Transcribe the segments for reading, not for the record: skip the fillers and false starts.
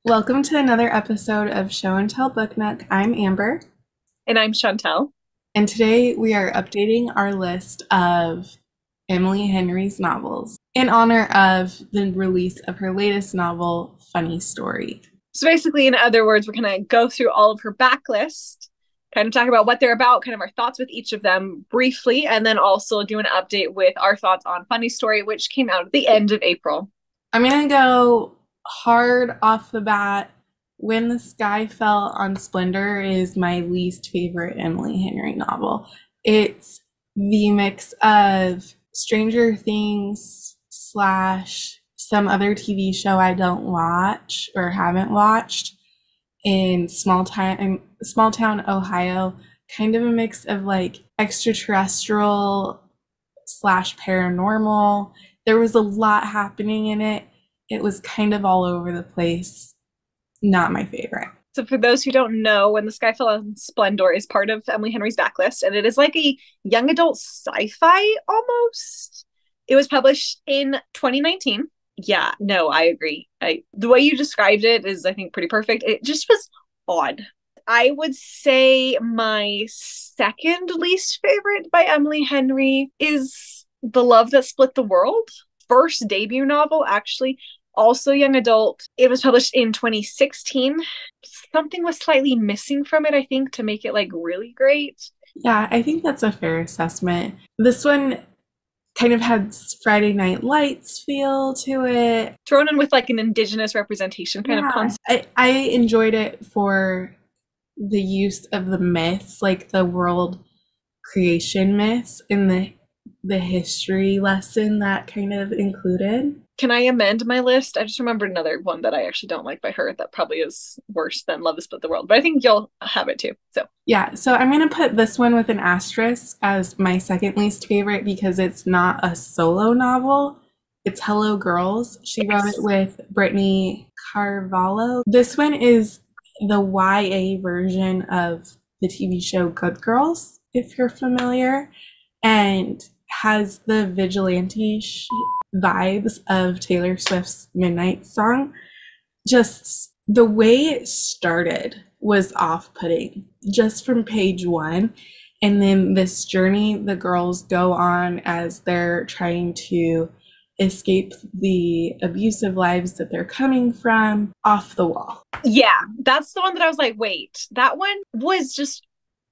Welcome to another episode of Show and Tell Book Nook. I'm Amber, And I'm Chantel. and today we are updating our list of Emily Henry's novels in honor of the release of her latest novel, Funny Story. So basically, in other words, we're going to go through all of her backlist, kind of talk about what they're about, kind of our thoughts with each of them briefly, and then also do an update with our thoughts on Funny Story, which came out at the end of April. I'm going to go hard off the bat. When the Sky Fell on Splendor is my least favorite Emily Henry novel. It's the mix of Stranger Things slash some other TV show I don't watch or haven't watched in small town Ohio, kind of a mix of like extraterrestrial slash paranormal. There was a lot happening in it. It was kind of all over the place. Not my favorite. So for those who don't know, When the Sky Fell on Splendor is part of Emily Henry's backlist, and it is like a young adult sci-fi almost. It was published in 2019. Yeah, no, I agree. The way you described it is, I think, pretty perfect. It just was odd. I would say my second least favorite by Emily Henry is The Love That Split the World. First debut novel, actually, also young adult. It was published in 2016. Something was slightly missing from it, I think, to make it like really great. Yeah, I think that's a fair assessment. This one kind of had Friday Night Lights feel to it. Thrown in with like an indigenous representation kind of concept. I enjoyed it for the use of the myths, like the world creation myths and the history lesson that kind of included. Can I amend my list? I just remembered another one that I actually don't like by her that probably is worse than Love Has Split the World, but I think you'll have it too. So yeah, so I'm going to put this one with an asterisk as my second least favorite because it's not a solo novel. It's Hello Girls. She wrote it with Brittany Carvalho. This one is the YA version of the TV show Good Girls, if you're familiar, and has the vigilante vibes of Taylor Swift's Midnight Song. Just the way it started was off-putting just from page one. And then this journey the girls go on as they're trying to escape the abusive lives that they're coming from, off the wall. Yeah, that's the one that I was like, wait, that one was just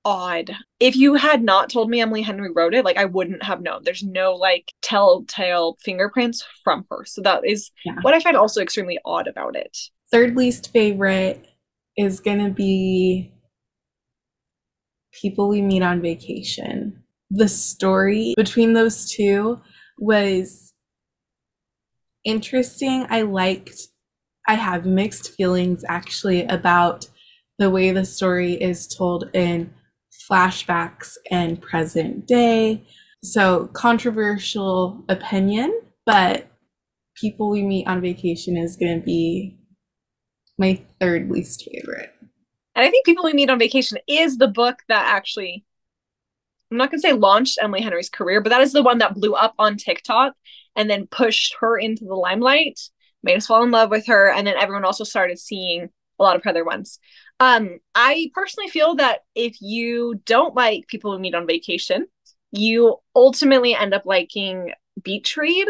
odd. If you had not told me Emily Henry wrote it, like I wouldn't have known. There's no like telltale fingerprints from her. So that is what I find also extremely odd about it. Third least favorite is gonna be People We Meet on Vacation. The story between those two was interesting. I have mixed feelings actually about the way the story is told in flashbacks and present day. So controversial opinion, but People We Meet on Vacation is going to be my third least favorite. And I think People We Meet on Vacation is the book that actually, I'm not going to say launched Emily Henry's career, but that is the one that blew up on TikTok and then pushed her into the limelight, made us fall in love with her, and then everyone also started seeing a lot of her other ones. I personally feel that if you don't like People Who Meet on Vacation, you ultimately end up liking Beach Read.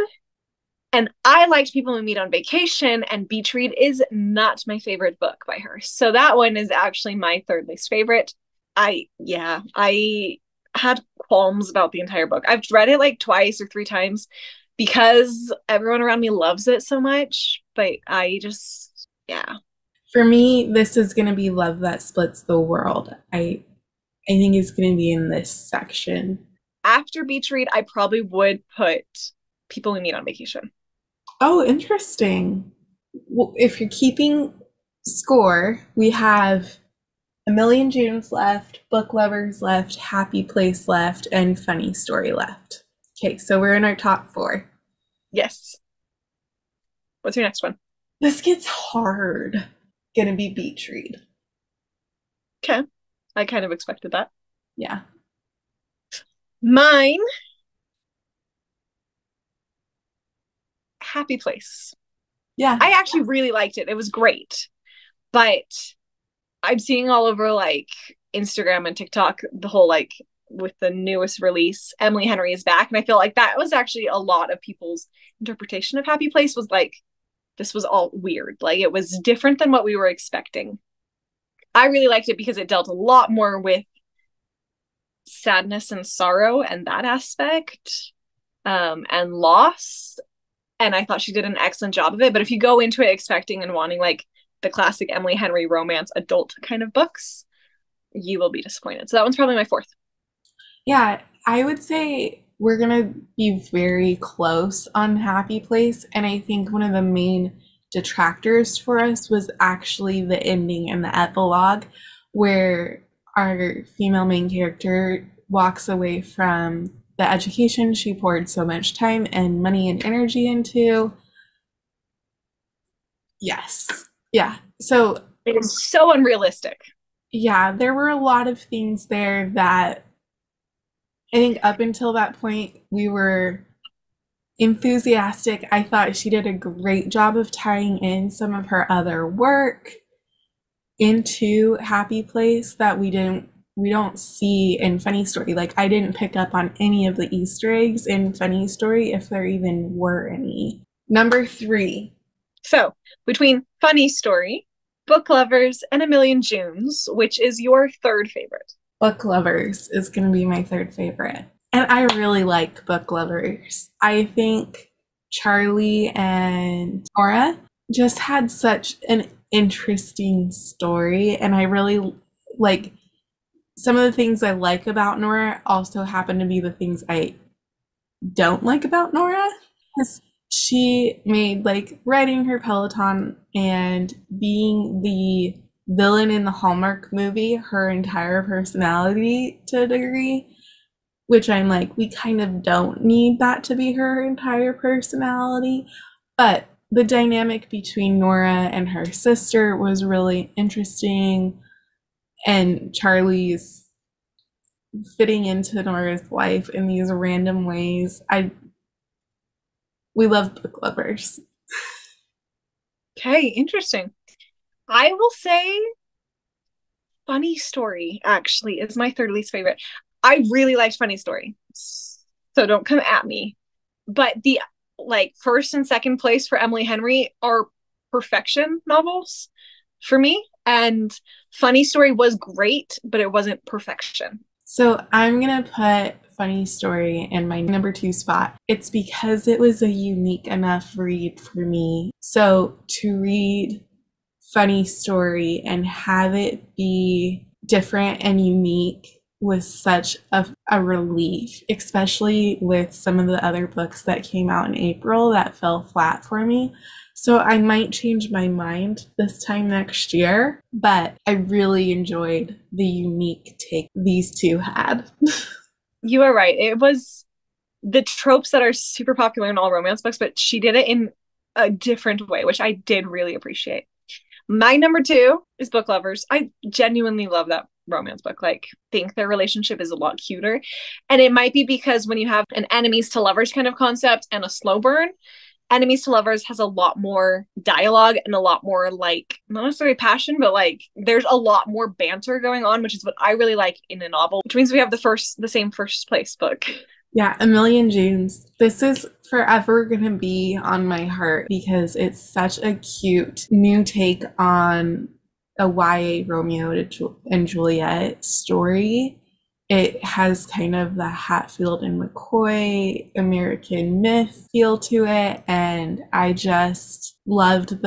And I liked People Who Meet on Vacation, and Beach Read is not my favorite book by her. So that one is actually my third least favorite. I had qualms about the entire book. I've read it like twice or three times because everyone around me loves it so much, but I just, yeah. For me, this is going to be Love That Splits the World. I think it's going to be in this section. After Beach Read, I probably would put People We Meet on Vacation. Oh, interesting. Well, if you're keeping score, we have A Million Junes left, Book Lovers left, Happy Place left, and Funny Story left. Okay, so we're in our top four. Yes. What's your next one? This gets hard. Gonna be Beach Read. Okay. I kind of expected that. Yeah. Mine, Happy Place. Yeah. I actually really liked it. It was great. But I'm seeing all over like Instagram and TikTok the whole like with the newest release, Emily Henry is back. And I feel like that was actually a lot of people's interpretation of Happy Place was like, this was all weird. Like it was different than what we were expecting. I really liked it because it dealt a lot more with sadness and sorrow and that aspect, and loss. And I thought she did an excellent job of it. But if you go into it expecting and wanting like the classic Emily Henry romance adult kind of books, you will be disappointed. So that one's probably my fourth. Yeah, I would say we're gonna be very close on Happy Place, and I think one of the main detractors for us was actually the ending and the epilogue, where our female main character walks away from the education she poured so much time and money and energy into. Yes. Yeah. So It is so unrealistic. yeah, there were a lot of things there that I think up until that point we were enthusiastic. I thought she did a great job of tying in some of her other work into Happy Place that we don't see in Funny Story. Like I didn't pick up on any of the Easter eggs in Funny Story, if there even were any. Number 3. So between Funny Story, Book Lovers, and A Million Junes, which is your third favorite? Book Lovers is going to be my third favorite. And I really like Book Lovers. I think Charlie and Nora just had such an interesting story. And I really like some of the things I like about Nora also happen to be the things I don't like about Nora. Because she made like riding her Peloton and being the villain in the Hallmark movie her entire personality to a degree, which I'm like, we kind of don't need that to be her entire personality. But the dynamic between Nora and her sister was really interesting, and Charlie's fitting into Nora's life in these random ways. We love Book Lovers. Okay, interesting. I will say Funny Story actually is my third least favorite. I really liked Funny Story, so don't come at me. But the like first and second place for Emily Henry are perfection novels for me, and Funny Story was great, but it wasn't perfection. So I'm gonna put Funny Story in my number 2 spot. It's because it was a unique enough read for me. So to read Funny Story and have it be different and unique was such a relief, especially with some of the other books that came out in April that fell flat for me. So I might change my mind this time next year, but I really enjoyed the unique take these two had. You are right. It was the tropes that are super popular in all romance books, but she did it in a different way, which I did really appreciate. My number 2 is Book Lovers. I genuinely love that romance book. Like, think their relationship is a lot cuter. And it might be because when you have an enemies to lovers kind of concept and a slow burn, enemies to lovers has a lot more dialogue and a lot more like not necessarily passion, but like there's a lot more banter going on, which is what I really like in a novel, which means we have the same first place book. Yeah, A Million Junes. This is forever going to be on my heart because it's such a cute new take on a YA Romeo and Juliet story. It has kind of the Hatfield and McCoy American myth feel to it, and I just loved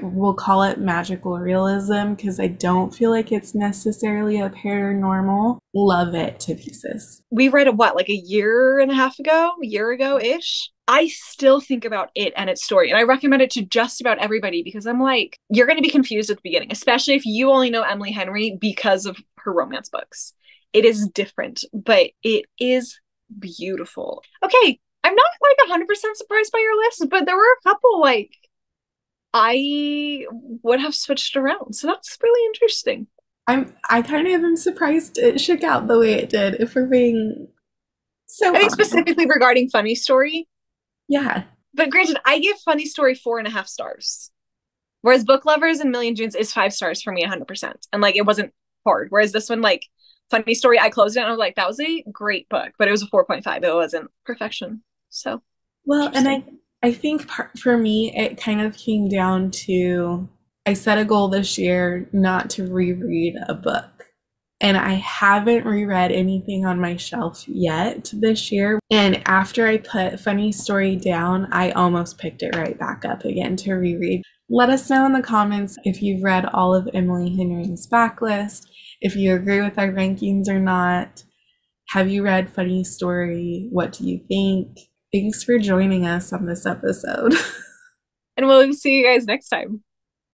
we'll call it magical realism because I don't feel like it's necessarily a paranormal. Love it to pieces. We read it, what, like a year and a half ago, a year ago-ish? I still think about it and its story, and I recommend it to just about everybody because I'm like, you're going to be confused at the beginning, especially if you only know Emily Henry because of her romance books. It is different, but it is beautiful. Okay, I'm not like 100% surprised by your list, but there were a couple like I would have switched around. So that's really interesting. I kind of am surprised it shook out the way it did, if we're being so I think honest. specifically regarding Funny Story. Yeah. But granted, I give Funny Story 4.5 stars. Whereas Book Lovers and Million Junes is 5 stars for me 100%. And like it wasn't hard. Whereas this one, like Funny Story, I closed it and I was like, that was a great book, but it was a 4.5. It wasn't perfection. So Well, and interesting. I think for me, it kind of came down to I set a goal this year not to reread a book. And I haven't reread anything on my shelf yet this year. And after I put Funny Story down, I almost picked it right back up again to reread. Let us know in the comments if you've read all of Emily Henry's Backlist, if you agree with our rankings or not. Have you read Funny Story? What do you think? Thanks for joining us on this episode. And we'll see you guys next time.